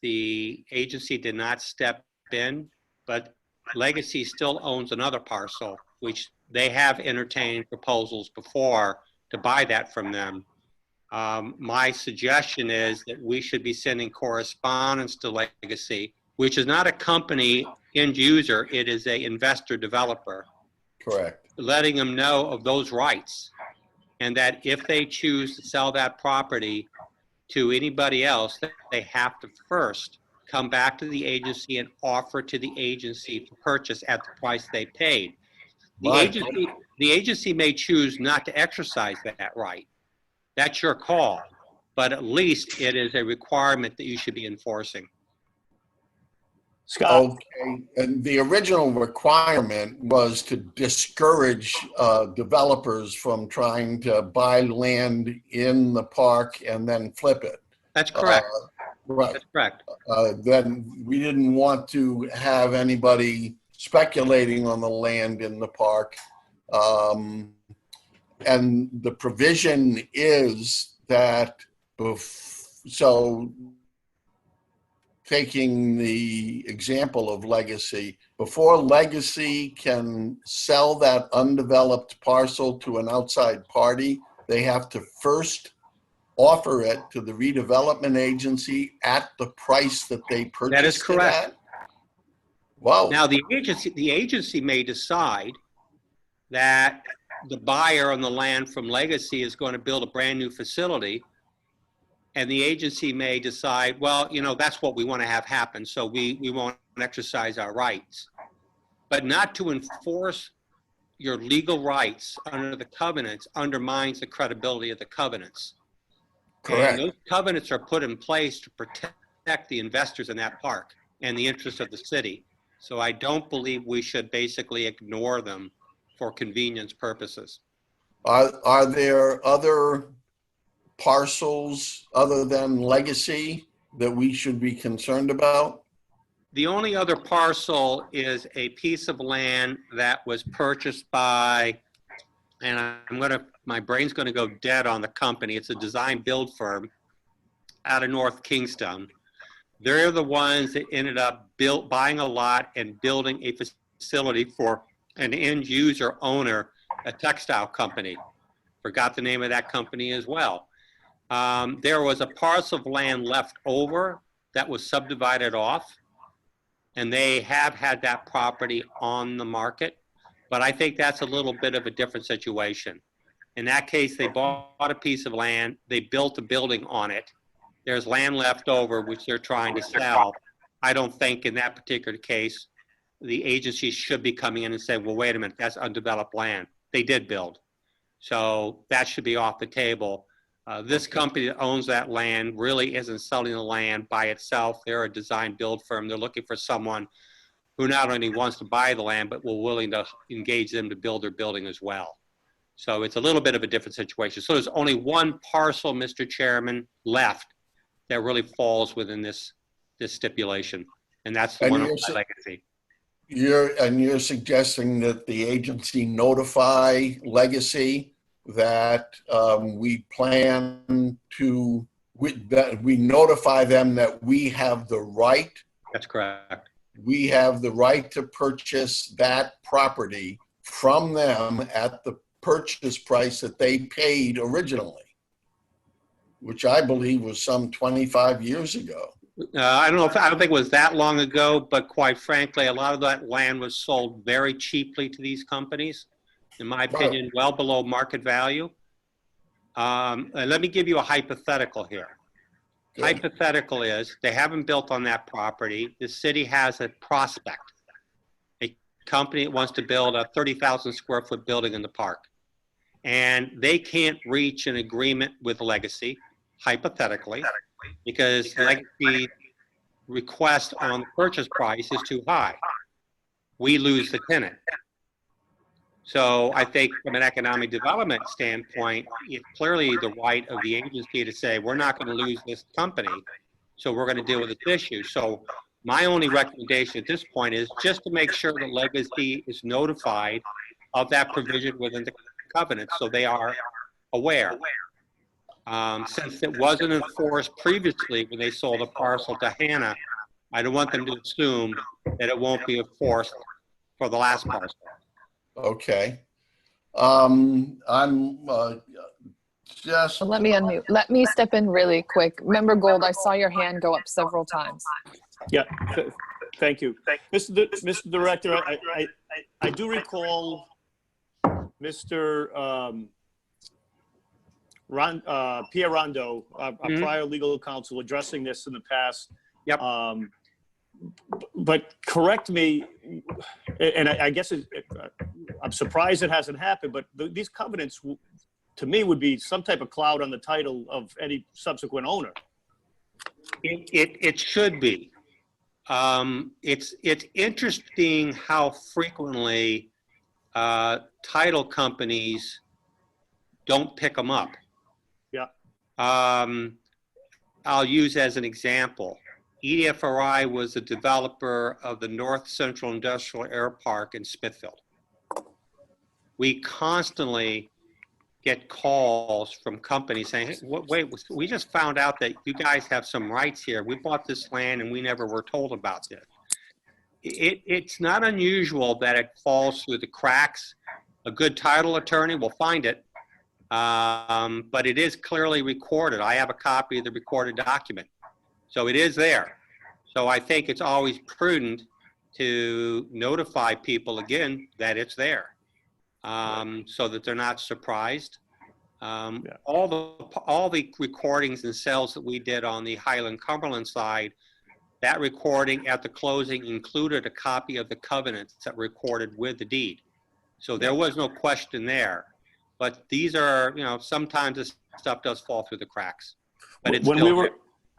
The agency did not step in, but Legacy still owns another parcel, which they have entertained proposals before to buy that from them. My suggestion is that we should be sending correspondence to Legacy, which is not a company end user, it is a investor developer. Correct. Letting them know of those rights, and that if they choose to sell that property to anybody else, they have to first come back to the agency and offer to the agency for purchase at the price they paid. Right. The agency may choose not to exercise that right. That's your call, but at least it is a requirement that you should be enforcing. Scott, Okay, and the original requirement was to discourage developers from trying to buy land in the park and then flip it. That's correct. Right. That's correct. Then we didn't want to have anybody speculating on the land in the park. And the provision is that, so taking the example of Legacy, before Legacy can sell that undeveloped parcel to an outside party, they have to first offer it to the redevelopment agency at the price that they purchased That is correct. it at. Wow. Now, the agency may decide that the buyer on the land from Legacy is going to build a brand new facility. And the agency may decide, well, you know, that's what we want to have happen, so we won't exercise our rights. But not to enforce your legal rights under the covenants undermines the credibility of the covenants. Correct. And those covenants are put in place to protect the investors in that park and the interests of the city. So I don't believe we should basically ignore them for convenience purposes. Are there other parcels other than Legacy that we should be concerned about? The only other parcel is a piece of land that was purchased by, and my brain's gonna go dead on the company. It's a design build firm out of North Kingston. They're the ones that ended up buying a lot and building a facility for an end user owner, a textile company. Forgot the name of that company as well. There was a parcel of land left over that was subdivided off, and they have had that property on the market, but I think that's a little bit of a different situation. In that case, they bought a piece of land, they built a building on it. There's land left over, which they're trying to sell. I don't think in that particular case, the agency should be coming in and saying, well, wait a minute, that's undeveloped land. They did build. So that should be off the table. This company that owns that land really isn't selling the land by itself. They're a design build firm. They're looking for someone who not only wants to buy the land, but will willing to engage them to build their building as well. So it's a little bit of a different situation. So there's only one parcel, Mr. Chairman, left that really falls within this stipulation, and that's the And one of you're Legacy. You're suggesting that the agency notify Legacy that we plan to, that we notify them that we have the right. That's correct. We have the right to purchase that property from them at the purchase price that they paid originally, which I believe was some 25 years ago. I don't think it was that long ago, but quite frankly, a lot of that land was sold very cheaply to these companies, in my opinion, well below market value. And let me give you a hypothetical here. Good. Hypothetical is they haven't built on that property. The city has a prospect, a company that wants to build a 30,000 square foot building in the park. And they can't reach an agreement with Legacy, hypothetically, because Legacy request on the purchase price is too high. We lose the tenant. So I think from an economic development standpoint, it's clearly the right of the agency to say, we're not going to lose this company, so we're going to deal with this issue. So my only recommendation at this point is just to make sure that Legacy is notified of that provision within the covenant so they are aware. Since it wasn't enforced previously when they sold a parcel to Hannah, I don't want them to assume that it won't be enforced for the last parcel. Okay. I'm just. So let me unmute. Let me step in really quick. Member Gold, I saw your hand go up several times. yeah, thank you. Mr. Director, I do recall Mr. Pierre Rondo, our prior legal counsel, addressing this in the past Yep. But correct me, and I guess I'm surprised it hasn't happened, but these covenants, to me, would be some type of cloud on the title of any subsequent owner. It should be. It's interesting how frequently title companies don't pick them up. Yeah. I'll use as an example. EDFRI was the developer of the North Central Industrial Air Park in Smithfield. We constantly get calls from companies saying, hey, wait, we just found out that you guys have some rights here. We bought this land and we never were told about this. It's not unusual that it falls through the cracks. A good title attorney will find it, but it is clearly recorded. I have a copy of the recorded document. So it is there. So I think it's always prudent to notify people again that it's there, so that they're not surprised. All the recordings and sales that we did on the Highland Cumberland side, that recording at the closing included a copy of the covenants that were recorded with the deed. So there was no question there. But these are, sometimes this stuff does fall through the cracks. But it's when still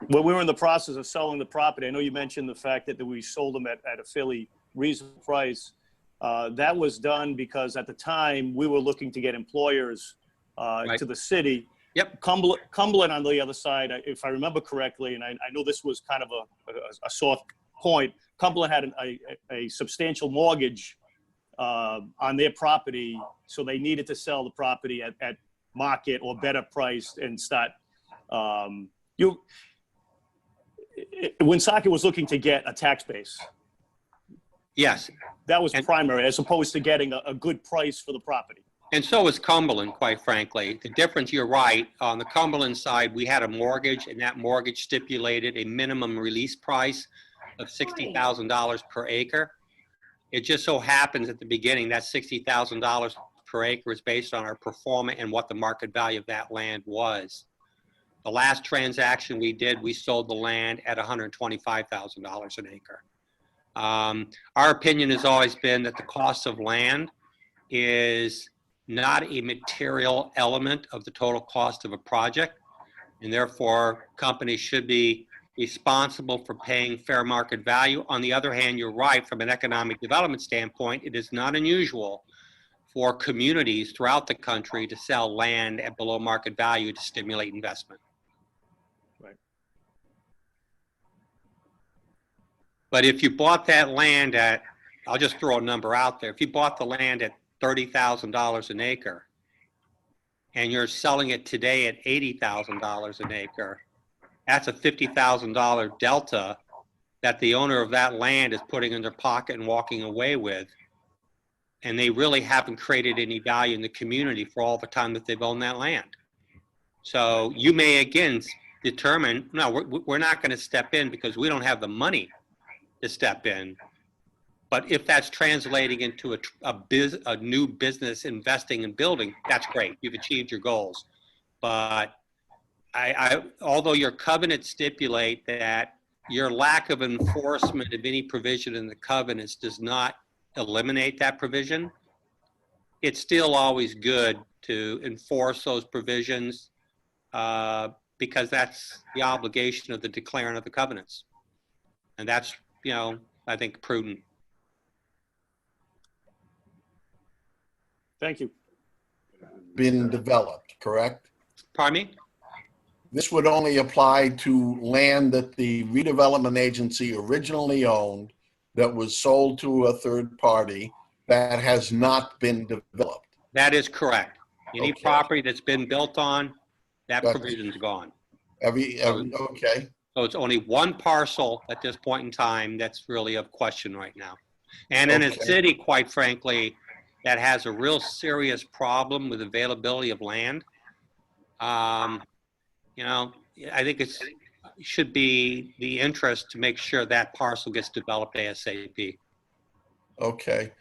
we were in the process of selling the property, I know you mentioned the fact that we sold them at a fairly reasonable price. That was done because at the time we were looking to get employers Right. to the city. Yep. Cumberland on the other side, if I remember correctly, and I know this was kind of a soft point, Cumberland had a substantial mortgage on their property, so they needed to sell the property at market or better priced and start. Woonsocket was looking to get a tax base. Yes. That was And- primary, as opposed to getting a good price for the property. And so is Cumberland, quite frankly. The difference, you're right, on the Cumberland side, we had a mortgage, and that mortgage stipulated a minimum release price of $60,000 per acre. It just so happens at the beginning that $60,000 per acre is based on our pro forma and what the market value of that land was. The last transaction we did, we sold the land at $125,000 an acre. Our opinion has always been that the cost of land is not a material element of the total cost of a project, and therefore companies should be responsible for paying fair market value. On the other hand, you're right, from an economic development standpoint, it is not unusual for communities throughout the country to sell land at below market value to stimulate investment. Right. But if you bought that land at, I'll just throw a number out there, if you bought the land at $30,000 an acre and you're selling it today at $80,000 an acre, that's a $50,000 delta that the owner of that land is putting in their pocket and walking away with. And they really haven't created any value in the community for all the time that they've owned that land. So you may again determine, no, we're not going to step in because we don't have the money to step in. But if that's translating into a new business investing and building, that's great. You've achieved your goals. But although your covenants stipulate that your lack of enforcement of any provision in the covenants does not eliminate that provision, it's still always good to enforce those provisions because that's the obligation of the declarant of the covenants. And that's, I think prudent. Thank you. Been developed, correct? Pardon me? This would only apply to land that the redevelopment agency originally owned that was sold to a third party that has not been developed. That is correct. Any Okay. property that's been built on, that Gotcha. provision's gone. Okay, So it's only one parcel at this point in time that's really of question right now. And in a Okay. city, quite frankly, that has a real serious problem with availability of land, I think it should be the interest to make sure that parcel gets developed ASAP. okay.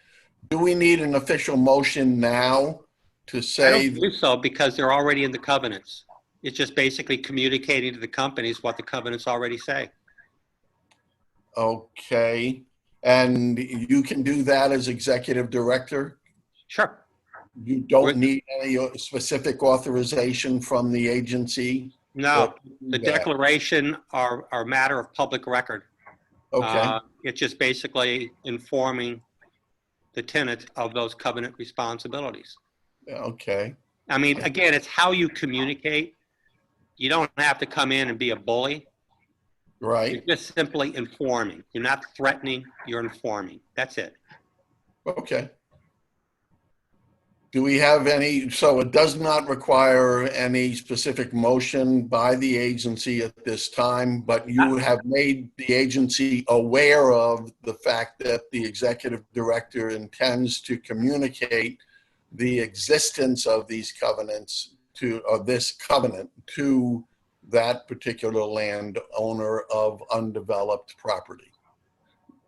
Do we need an official motion now to I say? don't believe so because they're already in the covenants. It's just basically communicating to the companies what the covenants already say. Okay. And you can do that as executive director? Sure. You don't need any specific authorization from the agency? No, to do the that? declaration are a matter of public record. Okay, It's just basically informing the tenant of those covenant responsibilities. okay, I mean, again, it's how you communicate. You don't have to come in and be a bully. You're right, just simply informing. You're not threatening, you're informing. That's it. okay. Do we have any, so it does not require any specific motion by the agency at this time, but you have made the agency aware of the fact that the executive director intends to communicate the existence of these covenants of this covenant to that particular landowner of undeveloped property.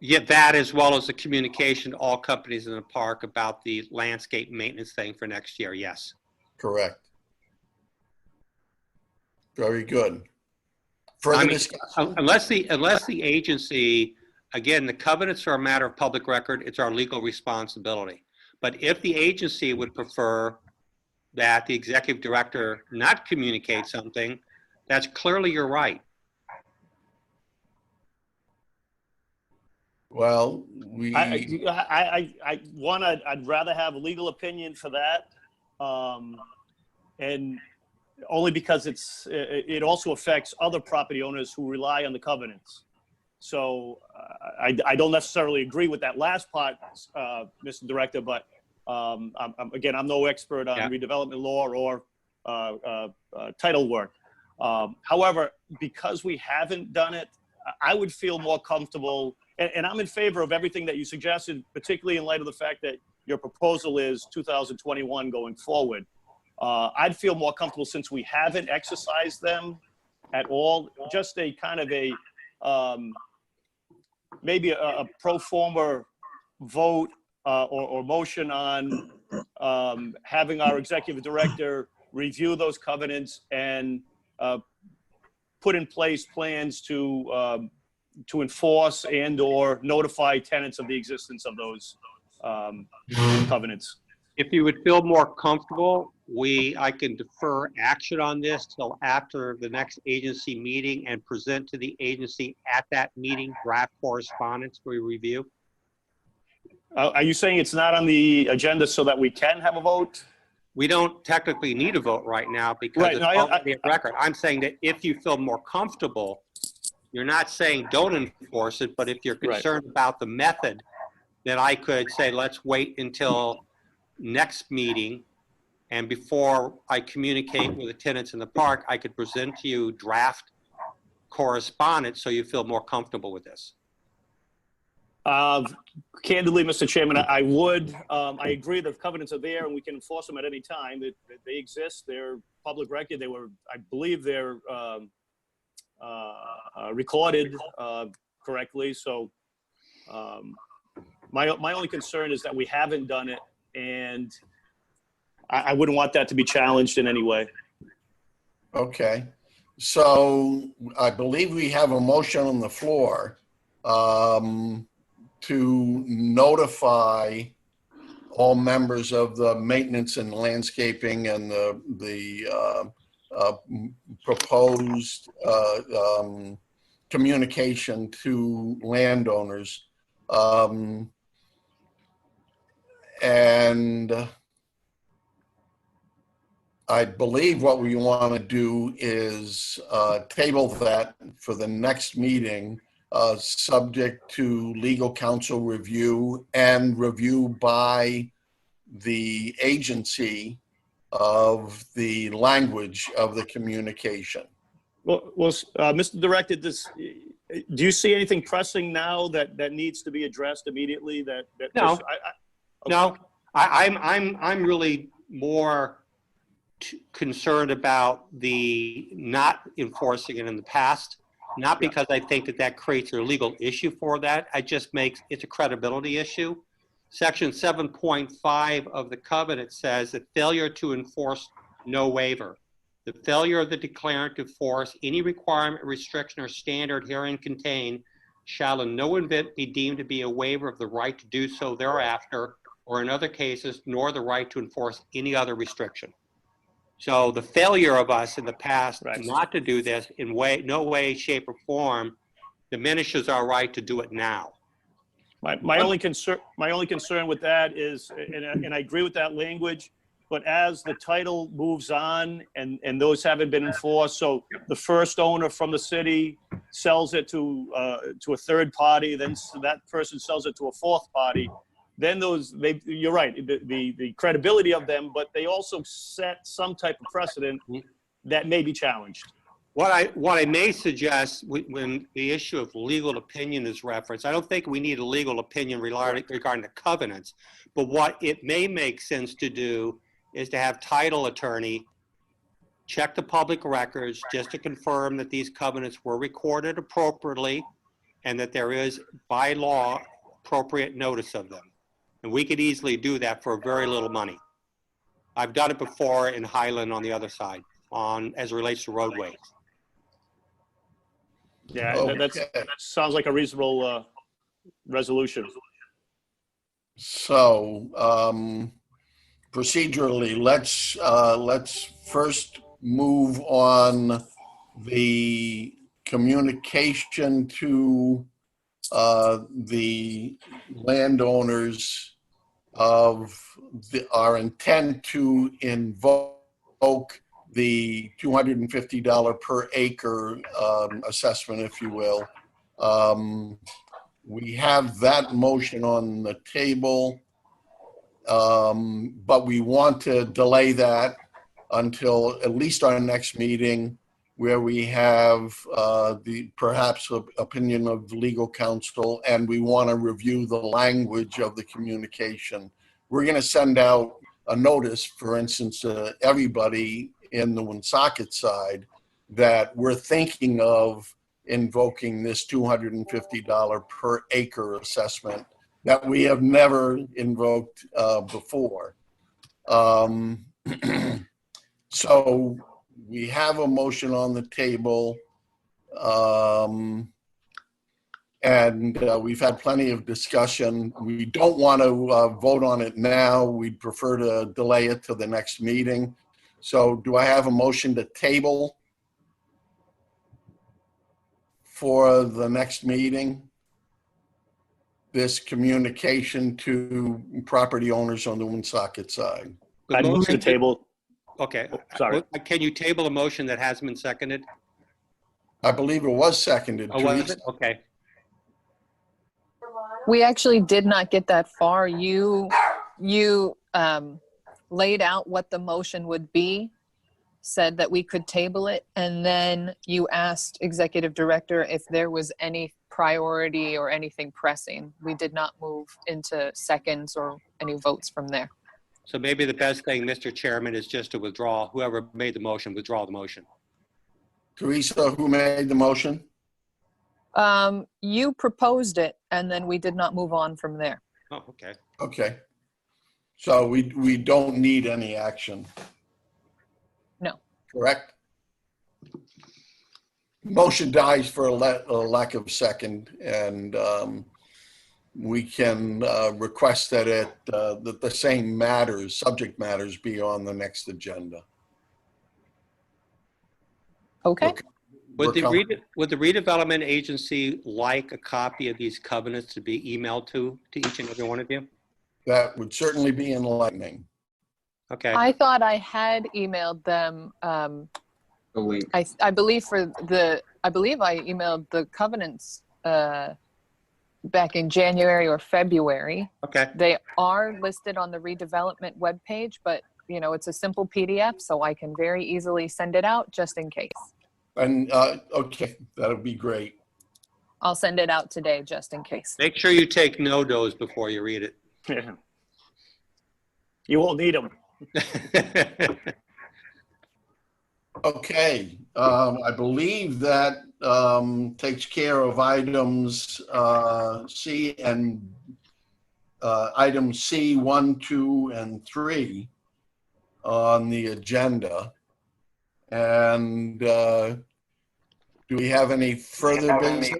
Yeah, that as well as the communication to all companies in the park about the landscape maintenance thing for next year, yes. Correct. Very good. I Further mean, discussion? unless the agency, again, the covenants are a matter of public record, it's our legal responsibility. But if the agency would prefer that the executive director not communicate something, that's clearly your right. Well, I'd rather have a legal opinion for that. And only because it also affects other property owners who rely on the covenants. So I don't necessarily agree with that last part, Mr. Director, but I'm no expert on redevelopment law or title work. However, because we haven't done it, I would feel more comfortable, and I'm in favor of everything that you suggested, particularly in light of the fact that your proposal is 2021 going forward. I'd feel more comfortable, since we haven't exercised them at all, just a kind of a maybe a pro forma vote or motion on having our executive director review those covenants and put in place plans to enforce and or notify tenants of the existence of those covenants. If you would feel more comfortable, I can defer action on this till after the next agency meeting and present to the agency at that meeting draft correspondence for review. Are you saying it's not on the agenda so that we can have a vote? We don't technically need a vote right now because Right, it's no, already a record. I'm saying that if you feel more comfortable, you're not saying don't enforce it, but if you're concerned about the method, then I could say, let's wait until next meeting. And before I communicate with the tenants in the park, I could present to you draft correspondence so you feel more comfortable with this. Candidly, Mr. Chairman, I would. I agree that the covenants are there and we can enforce them at any time. They exist. They're public record. I believe they're recorded correctly. So my only concern is that we haven't done it, and I wouldn't want that to be challenged in any way. Okay. So I believe we have a motion on the floor to notify all members of the maintenance and landscaping and the proposed communication to landowners. And I believe what we want to do is table that for the next meeting, subject to legal counsel review and review by the agency of the language of the communication. Well, Mr. Director, do you see anything pressing now that needs to be addressed immediately? No. No, I'm really more concerned about the not enforcing it in the past, not because I think that creates a legal issue for that. It's a credibility issue. Section 7.5 of the covenant says that failure to enforce no waiver. The failure of the declarant to enforce any requirement, restriction, or standard herein contained shall in no event be deemed to be a waiver of the right to do so thereafter, or in other cases, nor the right to enforce any other restriction. So the failure of us in the past Right. not to do this in no way, shape, or form diminishes our right to do it now. My only concern with that is, and I agree with that language, but as the title moves on and those haven't been enforced, so the first owner from the city sells it to a third party, then that person sells it to a fourth party, then you're right, the credibility of them, but they also set some type of precedent that may be challenged. What I may suggest when the issue of legal opinion is referenced, I don't think we need a legal opinion regarding the covenants, but what it may make sense to do is to have title attorney check the public records just to confirm that these covenants were recorded appropriately and that there is by law appropriate notice of them. And we could easily do that for very little money. I've done it before in Highland on the other side as it relates to roadways. Yeah, Okay. that sounds like a reasonable resolution. So, procedurally, let's first move on the communication to the landowners of our intent to invoke the $250 per acre assessment, if you will. We have that motion on the table, but we want to delay that until at least our next meeting, where we have the perhaps opinion of legal counsel, and we want to review the language of the communication. We're going to send out a notice, for instance, to everybody in the Woonsocket side that we're thinking of invoking this $250 per acre assessment that we have never invoked before. So we have a motion on the table, and we've had plenty of discussion. We don't want to vote on it now. We'd prefer to delay it to the next meeting. So do I have a motion to table for the next meeting this communication to property owners on the Woonsocket side? I'd move to table. Okay. Sorry. Can you table a motion that hasn't been seconded? I believe it was seconded. Oh, was Teresa? it? Okay. We actually did not get that far. You laid out what the motion would be, said that we could table it, and then you asked Executive Director if there was any priority or anything pressing. We did not move into seconds or any votes from there. So maybe the best thing, Mr. Chairman, is just to withdraw. Whoever made the motion, withdraw the motion. Teresa, who made the motion? You proposed it, and then we did not move on from there. Oh, okay. Okay. So we don't need any action. No. Correct? Motion dies for a lack of second, and we can request that that the same subject matters be on the next agenda. Okay. Would the redevelopment agency like a copy of these covenants to be emailed to each and every one of you? That would certainly be enlightening. Okay. I thought I had emailed them. The link. I believe I emailed the covenants back in January or February. Okay. They are listed on the redevelopment webpage, but it's a simple PDF, so I can very easily send it out just in case. And okay, that would be great. I'll send it out today just in case. Make sure you take no dose before you read it. Yeah. You won't need them. Okay, I believe that takes care of items C and items C 1, 2, and 3 on the agenda. And do we have any further business?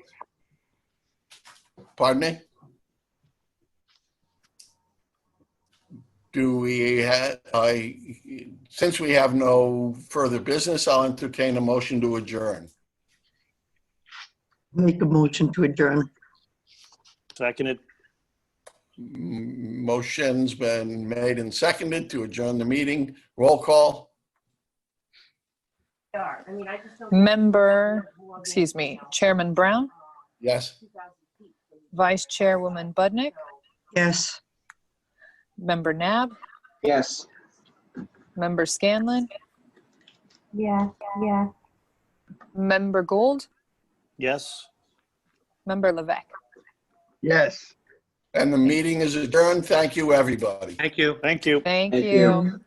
Pardon me? Do we have, since we have no further business, I'll entertain a motion to adjourn. Make a motion to adjourn. Seconded. Motion's been made and seconded to adjourn the meeting. Roll call. Chairman Brown, Yes. Vice Chairwoman Budnick, Yes. Member Nab, Yes. Member Scanlon, Yeah, yeah. Member Gould, Yes. Member Levesque. Yes. And the meeting is adjourned. Thank you, everybody. Thank you. Thank you. Thank Thank you.